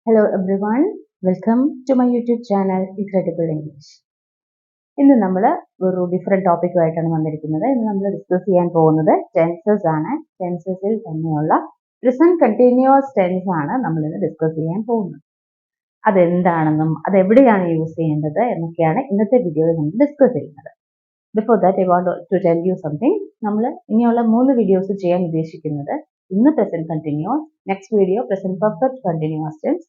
Hello everyone, welcome to my YouTube channel Incredible English. ഇന്ന് നമ്മൾ ഒരു ഡിഫറെന്റ് ടോപ്പിക്കുമായിട്ടാണ് വന്നിരിക്കുന്നത്. ഇന്ന് നമ്മൾ ഡിസ്കസ് ചെയ്യാൻ പോകുന്നത് ടെൻസസ് ആണ്. ടെൻസസിൽ തന്നെയുള്ള പ്രസന്റ് കണ്ടിന്യൂസ് ടെൻസ് ആണ് നമ്മൾ ഇന്ന് ഡിസ്കസ് ചെയ്യാൻ പോകുന്നത്. അതെന്താണെന്നും അതെവിടെയാണ് യൂസ് ചെയ്യേണ്ടത് എന്നൊക്കെയാണ് ഇന്നത്തെ വീഡിയോയിൽ നമ്മൾ ഡിസ്കസ് ചെയ്യുന്നത്. Before that I want to tell you something. നമ്മൾ ഇനിയുള്ള 3 വീഡിയോസ് ചെയ്യാൻ ഉദ്ദേശിക്കുന്നത് ഇന്ന് present continuous, next video present perfect continuous tense,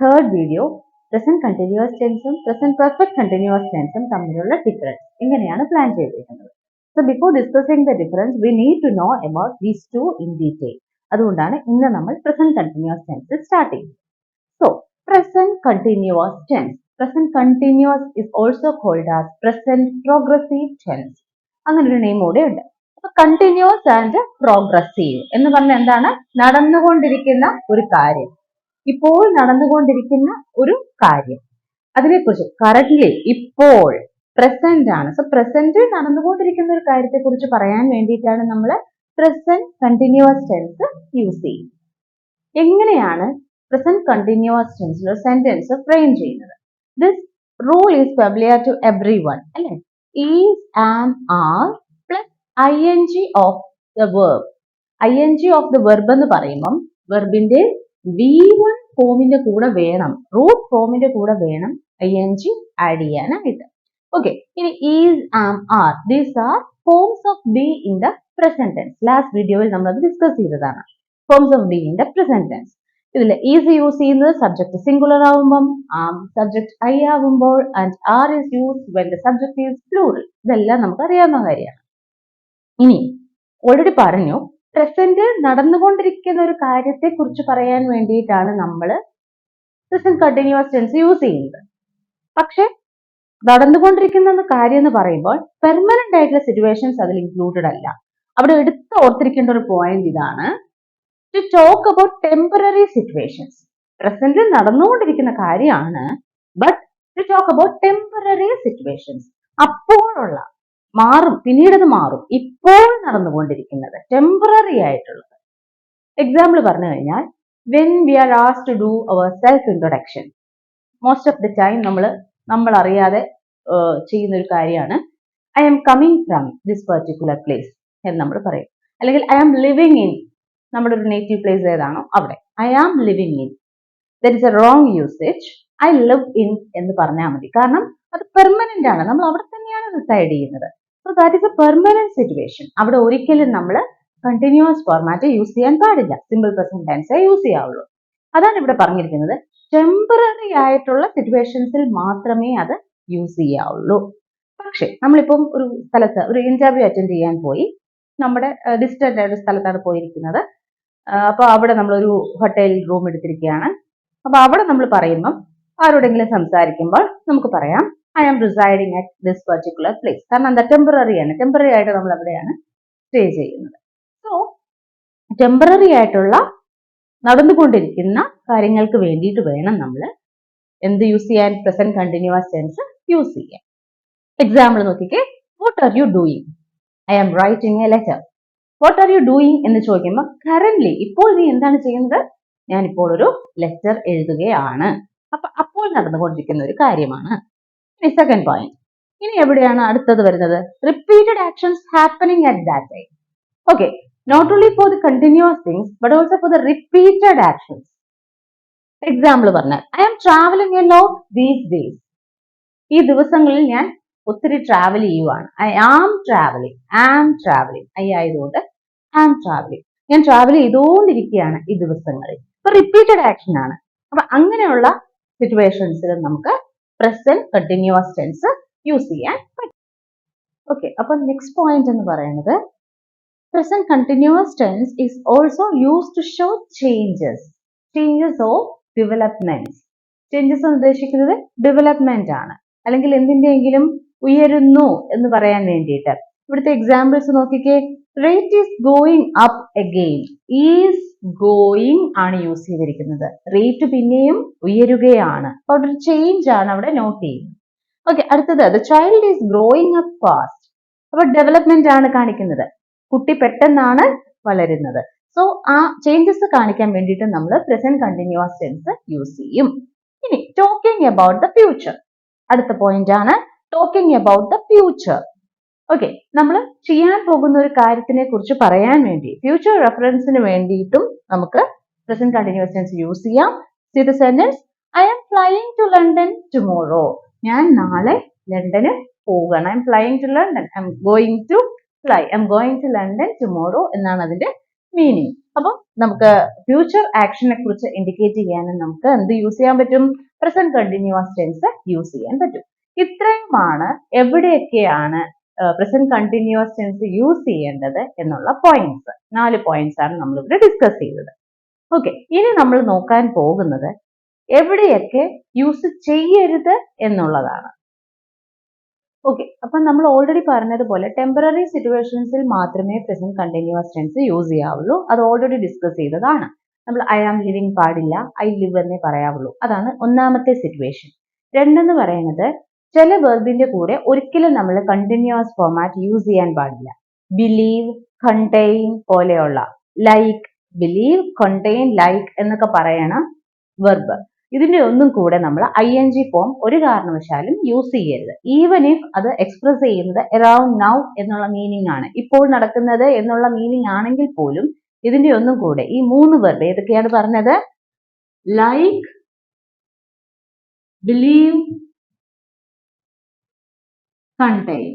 third video present continuous ടെൻസും പ്രസന്റ് പെർഫെക്റ്റ് കണ്ടിന്യൂസ് ടെൻസും തമ്മിലുള്ള ഡിഫറൻസ് ഇങ്ങനെയാണ് പ്ലാൻ ചെയ്തിരിക്കുന്നത്. So before discussing the difference we need to know about these two in detail. അതുകൊണ്ടാണ് ഇന്ന് നമ്മൾ present continuous tense start ചെയ്യുന്നത്. So present continuous tense, present continuous is also called as present progressive tense. അങ്ങനെ ഒരു name കൂടെ ഉണ്ട്. അപ്പൊ continuous and progressive എന്ന് പറഞ്ഞാൽ എന്താണ്? നടന്നുകൊണ്ടിരിക്കുന്ന ഒരു കാര്യം, ഇപ്പോൾ നടന്നുകൊണ്ടിരിക്കുന്ന ഒരു കാര്യം, അതിനെക്കുറിച്ച് കറന്റ്ലി ഇപ്പോൾ പ്രസന്റ് ആണ്. സോ പ്രസന്റ് നടന്നുകൊണ്ടിരിക്കുന്ന ഒരു കാര്യത്തെ കുറിച്ച് പറയാൻ വേണ്ടിയിട്ടാണ് നമ്മൾ പ്രസന്റ് കണ്ടിന്യൂസ് ടെൻസ് യൂസ് ചെയ്യുന്നത്. എങ്ങനെയാണ് പ്രസന്റ് കണ്ടിന്യൂസ് ടെൻസിൽ ഒരു സെന്റൻസ് ഫ്രെയിം ചെയ്യുന്നത്? This rule is familiar to everyone അല്ലേ? Is, am, are plus ing of the verb. ing of the verb എന്ന് പറയുമ്പം വെർബിന്റെ V1 ഫോമിന്റെ കൂടെ വേണം, റൂട്ട് ഫോമിന്റെ കൂടെ വേണം ing ആഡ് ചെയ്യാനായിട്ട്. ഓക്കെ, ഇനി is, am, are, these are forms of be in the present tense. Last വീഡിയോയിൽ നമ്മൾ അത് ഡിസ്കസ് ചെയ്തതാണ്. Forms of be in the present tense. ഇതിൽ ഈസ് യൂസ് ചെയ്യുന്നത് സബ്ജക്ട് സിംഗുലർ ആവുമ്പം, ആം സബ്ജക്ട് ഐ ആവുമ്പോൾ, and are is used when the subject is plural. ഇതെല്ലാം നമുക്ക് അറിയാവുന്ന കാര്യമാണ്. ഇനി ഓൾറെഡി പറഞ്ഞു, പ്രസന്റ് നടന്നുകൊണ്ടിരിക്കുന്ന ഒരു കാര്യത്തെ കുറിച്ച് പറയാൻ വേണ്ടിയിട്ടാണ് നമ്മൾ പ്രസന്റ് കണ്ടിന്യൂസ് ടെൻസ് യൂസ് ചെയ്യുന്നത്. പക്ഷെ നടന്നുകൊണ്ടിരിക്കുന്ന കാര്യം എന്ന് പറയുമ്പോൾ പെർമനന്റ് ആയിട്ടുള്ള സിറ്റുവേഷൻസ് അതിൽ ഇൻക്ലൂഡഡ് അല്ല. അവിടെ എടുത്ത് ഓർത്തിരിക്കേണ്ട ഒരു പോയിന്റ് ഇതാണ്, to talk about temporary situations. പ്രസന്റിൽ നടന്നുകൊണ്ടിരിക്കുന്ന കാര്യമാണ്, but to talk about temporary situations, അപ്പോഴുള്ള, മാറും, പിന്നീട് അത് മാറും, ഇപ്പോൾ നടന്നുകൊണ്ടിരിക്കുന്നത് ടെമ്പററി ആയിട്ടുള്ളത്. എക്സാമ്പിൾ പറഞ്ഞു കഴിഞ്ഞാൽ, when we are asked to do our self introduction, most of the time നമ്മൾ അറിയാതെ ചെയ്യുന്ന ഒരു കാര്യമാണ് I am coming from this particular place എന്ന് നമ്മൾ പറയും. അല്ലെങ്കിൽ ഐ ആം ലിവിങ് ഇൻ, നമ്മുടെ ഒരു നേറ്റീവ് പ്ലേസ് ഏതാണോ അവിടെ I am living in. That is a wrong usage. I live in എന്ന് പറഞ്ഞാൽ മതി. കാരണം അത് പെർമനന്റ് ആണ്, നമ്മൾ അവിടെ തന്നെയാണ് റിസൈഡ് ചെയ്യുന്നത്. So that is A permanent situation. അവിടെ ഒരിക്കലും നമ്മൾ കണ്ടിന്യൂസ് ഫോർമാറ്റ് യൂസ് ചെയ്യാൻ പാടില്ല, സിമ്പിൾ പ്രസന്റ് ടെൻസേ യൂസ് ചെയ്യാവുള്ളൂ. അതാണ് ഇവിടെ പറഞ്ഞിരിക്കുന്നത്. ടെമ്പററി ആയിട്ടുള്ള സിറ്റുവേഷൻസിൽ മാത്രമേ അത് യൂസ് ചെയ്യാവുള്ളൂ. പക്ഷെ നമ്മളിപ്പം ഒരു സ്ഥലത്ത് ഒരു ഇന്റർവ്യൂ അറ്റൻഡ് ചെയ്യാൻ പോയി, നമ്മുടെ ഡിസ്റ്റന്റ് ആയ ഒരു സ്ഥലത്താണ് പോയിരിക്കുന്നത്. അപ്പോൾ അവിടെ നമ്മളൊരു ഹോട്ടൽ റൂം എടുത്തിരിക്കുകയാണ്. അപ്പൊ അവിടെ നമ്മൾ പറയുമ്പം ആരോടെങ്കിലും സംസാരിക്കുമ്പോൾ നമുക്ക് പറയാം I am residing at this particular place. കാരണം എന്താ? ടെമ്പററി ആണ്, ടെമ്പററി ആയിട്ട് നമ്മൾ അവിടെയാണ് സ്റ്റേ ചെയ്യുന്നത്. സോ ടെമ്പററി ആയിട്ടുള്ള നടന്നുകൊണ്ടിരിക്കുന്ന കാര്യങ്ങൾക്ക് വേണ്ടിയിട്ട് വേണം നമ്മൾ എന്ത് യൂസ് ചെയ്യാൻ? പ്രസന്റ് കണ്ടിന്യൂസ് ടെൻസ് യൂസ് ചെയ്യാൻ. എക്സാമ്പിൾ നോക്കിക്കേ, what are you doing? I am writing a letter. What are you doing എന്ന് ചോദിക്കുമ്പോൾ കറന്റ്ലി, ഇപ്പോൾ നീ എന്താണ് ചെയ്യുന്നത്? ഞാനിപ്പോൾ ഒരു ലെറ്റർ എഴുതുകയാണ്. അപ്പൊ അപ്പോൾ നടന്നുകൊണ്ടിരിക്കുന്ന ഒരു കാര്യമാണ്. ഇനി സെക്കൻഡ് പോയിന്റ്, ഇനി എവിടെയാണ് അടുത്തത് വരുന്നത്? Repeated actions happening at that time. Okay, not only for the continuous things but also for the repeated actions. Example പറഞ്ഞാൽ I am travelling a lot these days. ഈ ദിവസങ്ങളിൽ ഞാൻ ഒത്തിരി ട്രാവൽ ചെയ്യുവാണ്. ഐ ആം ട്രാവലിംഗ്, ഐ ആയതുകൊണ്ട് ആം travelling, ഞാൻ travel ചെയ്തുകൊണ്ടിരിക്കുകയാണ് ഈ ദിവസങ്ങളിൽ. അപ്പൊ റിപ്പീറ്റഡ് ആക്ഷൻ ആണ്. അപ്പൊ അങ്ങനെയുള്ള സിറ്റുവേഷൻസിൽ നമുക്ക് പ്രസന്റ് കണ്ടിന്യൂസ് ടെൻസ് യൂസ് ചെയ്യാൻ പറ്റും. ഓക്കെ, അപ്പൊ നെക്സ്റ്റ് പോയിന്റ് എന്ന് പറയുന്നത്, present continuous tense is also used to show changes or developments. Changes എന്ന് ഉദ്ദേശിക്കുന്നത് ഡെവലപ്മെന്റ് ആണ്, അല്ലെങ്കിൽ എന്തിന്റെയെങ്കിലും ഉയരുന്നു എന്ന് പറയാൻ വേണ്ടിയിട്ട്. ഇവിടുത്തെ എക്സാമ്പിൾസ് നോക്കിക്കേ, rate is going up again. Is going ആണ് യൂസ് ചെയ്തിരിക്കുന്നത്, റേറ്റ് പിന്നെയും ഉയരുകയാണ്. അപ്പൊ അവിടെ ഒരു ചേഞ്ച് ആണ് അവിടെ നോട്ട് ചെയ്യുന്നത്. ഓക്കെ, അടുത്തത് the child is growing up fast. അപ്പൊ ഡെവലപ്മെന്റ് ആണ് കാണിക്കുന്നത്, കുട്ടി പെട്ടെന്നാണ് വളരുന്നത്. സോ ആ ചേഞ്ചസ് കാണിക്കാൻ വേണ്ടിയിട്ട് നമ്മൾ പ്രസന്റ് കണ്ടിന്യൂസ് ടെൻസ് യൂസ് ചെയ്യും. ഇനി ടോക്കിംഗ് അബൌട്ട് ദ ഫ്യൂച്ചർ, അടുത്ത പോയിന്റ് ആണ് talking about the future. Okay, നമ്മൾ ചെയ്യാൻ പോകുന്ന ഒരു കാര്യത്തിനെ കുറിച്ച് പറയാൻ വേണ്ടി ഫ്യൂച്ചർ റെഫറൻസിന് വേണ്ടിയിട്ടും നമുക്ക് പ്രസന്റ് കണ്ടിന്യൂസ് ടെൻസ് യൂസ് ചെയ്യാം. See the sentence, I am flying to London tomorrow. ഞാൻ നാളെ ലണ്ടന് പോവുകയാണ്. I am flying to London. I am going to fly. I am going to London tomorrow എന്നാണ് അതിന്റെ meaning. അപ്പം നമുക്ക് future ആക്ഷനെ കുറിച്ച് indicate ചെയ്യാനും നമുക്ക് എന്ത് യൂസ് ചെയ്യാൻ പറ്റും? പ്രസന്റ് കണ്ടിന്യൂസ് ടെൻസ് യൂസ് ചെയ്യാൻ പറ്റും. ഇത്രയുമാണ് എവിടെയൊക്കെയാണ് പ്രസന്റ് കണ്ടിന്യൂസ് ടെൻസ് യൂസ് ചെയ്യേണ്ടത് എന്നുള്ള പോയിന്റ്സ്. 4 പോയിന്റ്സ് ആണ് നമ്മളിവിടെ ഡിസ്കസ് ചെയ്തത്. ഓക്കെ, ഇനി നമ്മൾ നോക്കാൻ പോകുന്നത് എവിടെയൊക്കെ യൂസ് ചെയ്യരുത് എന്നുള്ളതാണ്. ഓക്കെ, അപ്പം നമ്മൾ ഓൾറെഡി പറഞ്ഞതുപോലെ ടെമ്പററി സിറ്റുവേഷൻസിൽ മാത്രമേ പ്രസന്റ് കണ്ടിന്യൂസ് ടെൻസ് യൂസ് ചെയ്യാവുള്ളൂ. അത് ഓൾറെഡി ഡിസ്കസ് ചെയ്തതാണ്. നമ്മൾ ഐ ആം ലിവിങ് പാടില്ല, ഐ ലിവ് എന്നേ പറയാവുള്ളൂ. അതാണ് ഒന്നാമത്തെ സിറ്റുവേഷൻ. രണ്ടെന്ന് പറയുന്നത് ചില വെർബിന്റെ കൂടെ ഒരിക്കലും നമ്മൾ കണ്ടിന്യൂസ് ഫോർമാറ്റ് യൂസ് ചെയ്യാൻ പാടില്ല. ബിലീവ്, കണ്ടെയ്ൻ പോലെയുള്ള, ലൈക്ക്, ബിലീവ്, കണ്ടെയ്ൻ, ലൈക്ക് എന്നൊക്കെ പറയണ വെർബ്, ഇതിന്റെ ഒന്നും കൂടെ നമ്മൾ ING ഫോം ഒരു കാരണവശാലും യൂസ് ചെയ്യരുത്. ഈവൻ ഇഫ് അത് എക്സ്പ്രസ് ചെയ്യുന്നത് അറൌണ്ട് നൗ എന്നുള്ള മീനിങ് ആണ്, ഇപ്പോൾ നടക്കുന്നത് എന്നുള്ള മീനിങ് ആണെങ്കിൽ പോലും ഇതിന്റെ ഒന്നും കൂടെ ഈ 3 വെർബ് ഏതൊക്കെയാണ് പറഞ്ഞത്? Like, believe, contain.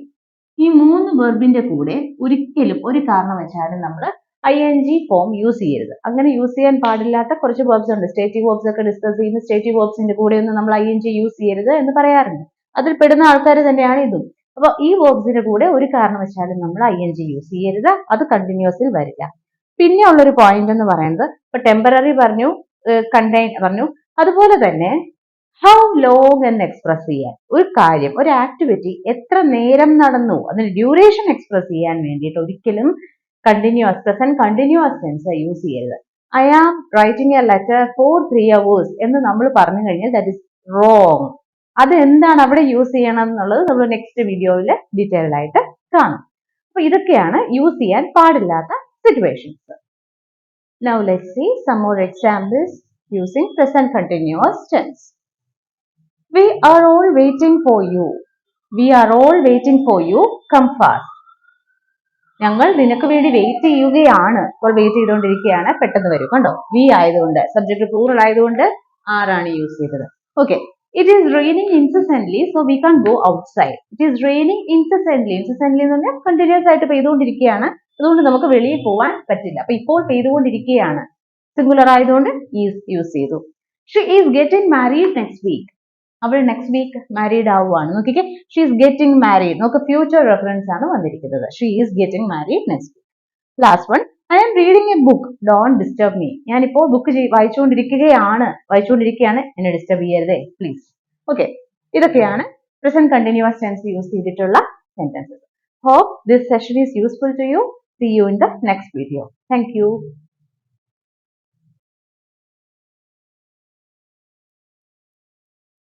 ഈ 3 വെർബിന്റെ കൂടെ ഒരിക്കലും ഒരു കാരണവശാലും നമ്മൾ ING ഫോം യൂസ് ചെയ്യരുത്. അങ്ങനെ യൂസ് ചെയ്യാൻ പാടില്ലാത്ത കുറച്ച് വെർബ്സ് ഉണ്ട്. സ്റ്റേറ്റീവ് വെർബ്സ് ഒക്കെ ഡിസ്കസ് ചെയ്യുന്ന സ്റ്റേറ്റീവ് വെർബ്സിന്റെ കൂടെ ഒന്നും നമ്മൾ ING യൂസ് ചെയ്യരുത് എന്ന് പറയാറുണ്ട്. അതിൽ പെടുന്ന ആൾക്കാർ തന്നെയാണ് ഇതും. അപ്പോൾ ഈ വെർബ്സിന്റെ കൂടെ ഒരു കാരണവശാലും നമ്മൾ ING യൂസ് ചെയ്യരുത്. അത് കണ്ടിന്യൂസിൽ വരില്ല. പിന്നെ ഉള്ളൊരു പോയിന്റ് എന്ന് പറയുന്നത്, ഇപ്പൊ ടെമ്പററി പറഞ്ഞു, കണ്ടെയ്ൻ പറഞ്ഞു, അതുപോലെ തന്നെ ഹൗ ലോങ് എന്ന് എക്സ്പ്രസ് ചെയ്യാൻ, ഒരു കാര്യം, ഒരു ആക്ടിവിറ്റി എത്ര നേരം നടന്നു, അതിന് ഡ്യൂറേഷൻ എക്സ്പ്രസ് ചെയ്യാൻ വേണ്ടിയിട്ട് ഒരിക്കലും continuous present continuous tense use ചെയ്യരുത്. I am writing a letter for 3 hours എന്ന് നമ്മൾ പറഞ്ഞു കഴിഞ്ഞാൽ ദാറ്റ് ഇസ് റോങ്. അത് എന്താണ് അവിടെ യൂസ് ചെയ്യണം എന്നുള്ളത് നമ്മൾ നെക്സ്റ്റ് വീഡിയോയിൽ ഡീറ്റെയിൽഡ് ആയിട്ട് കാണാം. അപ്പൊ ഇതൊക്കെയാണ് യൂസ് ചെയ്യാൻ പാടില്ലാത്ത situations. Now let's see some more examples using present continuous tense. We are all waiting for you. We are all waiting for you. Come fast. ഞങ്ങൾ നിനക്ക് വേണ്ടി വെയിറ്റ് ചെയ്യുകയാണ്. ഇപ്പോൾ വെയിറ്റ് ചെയ്തുകൊണ്ടിരിക്കുകയാണ്, പെട്ടെന്ന് വരും. കണ്ടോ, വി ആയതുകൊണ്ട്, സബ്ജക്ട് പ്ലൂറൽ ആയതുകൊണ്ട് ആറാണ് യൂസ് ചെയ്തത്. Okay, it is raining incessantly so we can go outside. It is raining incessantly. Incessantly എന്ന് പറഞ്ഞാൽ കണ്ടിന്യൂസ് ആയിട്ട് പെയ്തുകൊണ്ടിരിക്കുകയാണ്, അതുകൊണ്ട് നമുക്ക് വെളിയിൽ പോകാൻ പറ്റില്ല. അപ്പൊ ഇപ്പോൾ പെയ്തുകൊണ്ടിരിക്കുകയാണ്, സിംഗുലർ ആയതുകൊണ്ട് ഈസ് യൂസ് ചെയ്തു. She is getting married next week. അവൾ നെക്സ്റ്റ് വീക്ക് മാരീഡ് ആവുകയാണ്. നോക്കിക്കേ, ഷീ ഈസ് ഗെറ്റിംഗ് മാരീഡ്. നമുക്ക് ഫ്യൂച്ചർ റെഫറൻസ് ആണ് വന്നിരിക്കുന്നത്. She is getting married next week. Last one, I am reading a book, don't disturb me. ഞാനിപ്പോൾ book വായിച്ചുകൊണ്ടിരിക്കുകയാണ്, എന്നെ disturb ചെയ്യരുതേ പ്ലീസ്. ഓക്കെ, ഇതൊക്കെയാണ് പ്രസന്റ് കണ്ടിന്യൂസ് ടെൻസ് യൂസ് ചെയ്തിട്ടുള്ള sentences. Hope this session is useful to you. See you in the next video. Thank you.